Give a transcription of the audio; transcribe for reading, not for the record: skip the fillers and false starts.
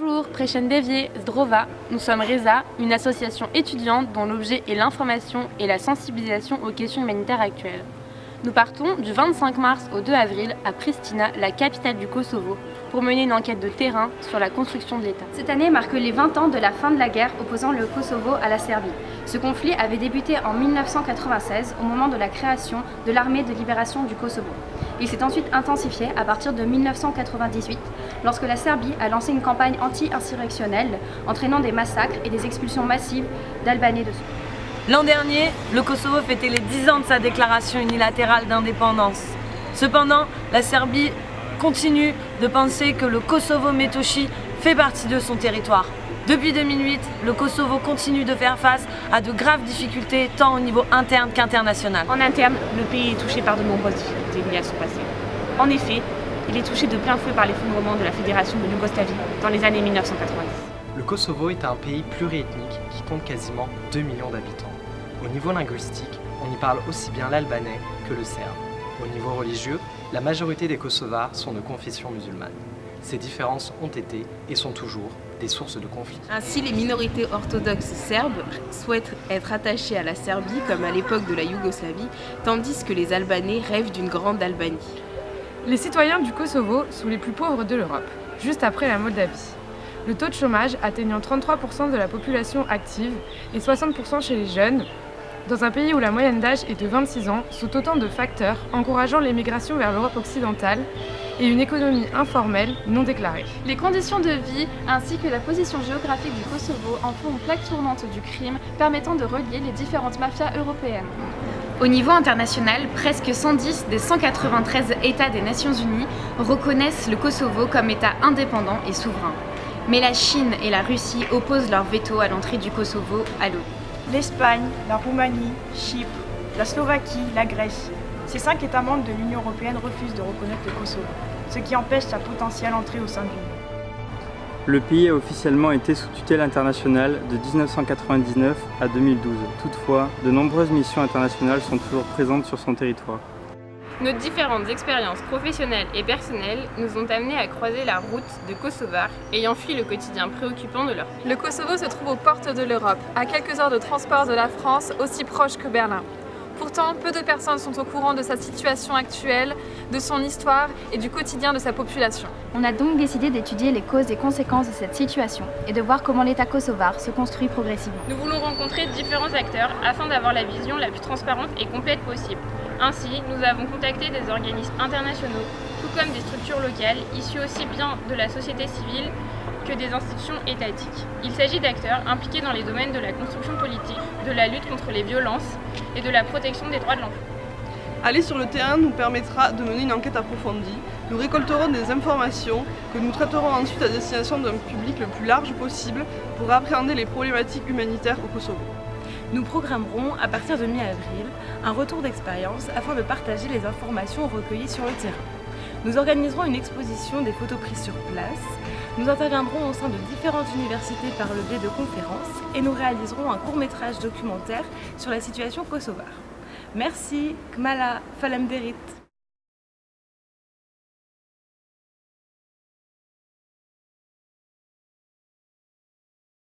Bonjour, Preszendewie Zdrowa. Nous sommes Reza, une association étudiante dont l'objet est l'information et la sensibilisation aux questions humanitaires actuelles. Nous partons du 25 mars au 2 avril à Pristina, la capitale du Kosovo, pour mener une enquête de terrain sur la construction de l'État. Cette année marque les 20 ans de la fin de la guerre opposant le Kosovo à la Serbie. Ce conflit avait débuté en 1996 au moment de la création de l'armée de libération du Kosovo. Il s'est ensuite intensifié à partir de 1998, lorsque la Serbie a lancé une campagne anti-insurrectionnelle entraînant des massacres et des expulsions massives d'Albanais de Serbie. L'an dernier, le Kosovo fêtait les 10 ans de sa déclaration unilatérale d'indépendance. Cependant, la Serbie continue de penser que le Kosovo Metochi fait partie de son territoire. Depuis 2008, le Kosovo continue de faire face à de graves difficultés tant au niveau interne qu'international. En interne, le pays est touché par de nombreuses difficultés liées à son passé. En effet, il est touché de plein fouet par l'effondrement de la Fédération de Yougoslavie dans les années 1990. Le Kosovo est un pays pluriethnique qui compte quasiment 2 millions d'habitants. Au niveau linguistique, on y parle aussi bien l'albanais que le serbe. Au niveau religieux, la majorité des Kosovars sont de confession musulmane. Ces différences ont été et sont toujours des sources de conflits. Ainsi, les minorités orthodoxes serbes souhaitent être attachées à la Serbie comme à l'époque de la Yougoslavie, tandis que les Albanais rêvent d'une grande Albanie. Les citoyens du Kosovo sont les plus pauvres de l'Europe, juste après la Moldavie. Le taux de chômage atteignant 33% de la population active et 60% chez les jeunes, dans un pays où la moyenne d'âge est de 26 ans, sont autant de facteurs encourageant l'émigration vers l'Europe occidentale et une économie informelle non déclarée. Les conditions de vie ainsi que la position géographique du Kosovo en font une plaque tournante du crime permettant de relier les différentes mafias européennes. Au niveau international, presque 110 des 193 États des Nations Unies reconnaissent le Kosovo comme État indépendant et souverain. Mais la Chine et la Russie opposent leur veto à l'entrée du Kosovo à l'ONU. L'Espagne, la Roumanie, Chypre, la Slovaquie, la Grèce. Ces 5 États membres de l'Union européenne refusent de reconnaître le Kosovo, ce qui empêche sa potentielle entrée au sein de l'Union. Le pays a officiellement été sous tutelle internationale de 1999 à 2012. Toutefois, de nombreuses missions internationales sont toujours présentes sur son territoire. Nos différentes expériences professionnelles et personnelles nous ont amenés à croiser la route de Kosovars ayant fui le quotidien préoccupant de leur pays. Le Kosovo se trouve aux portes de l'Europe, à quelques heures de transport de la France, aussi proche que Berlin. Pourtant, peu de personnes sont au courant de sa situation actuelle, de son histoire et du quotidien de sa population. On a donc décidé d'étudier les causes et conséquences de cette situation et de voir comment l'État kosovar se construit progressivement. Nous voulons rencontrer différents acteurs afin d'avoir la vision la plus transparente et complète possible. Ainsi, nous avons contacté des organismes internationaux, tout comme des structures locales, issues aussi bien de la société civile que des institutions étatiques. Il s'agit d'acteurs impliqués dans les domaines de la construction politique, de la lutte contre les violences et de la protection des droits de l'enfant. Aller sur le terrain nous permettra de mener une enquête approfondie. Nous récolterons des informations que nous traiterons ensuite à destination d'un public le plus large possible pour appréhender les problématiques humanitaires au Kosovo. Nous programmerons, à partir de mi-avril, un retour d'expérience afin de partager les informations recueillies sur le terrain. Nous organiserons une exposition des photos prises sur place. Nous interviendrons au sein de différentes universités par le biais de conférences et nous réaliserons un court-métrage documentaire sur la situation kosovare. Merci, Kmala Falemderit.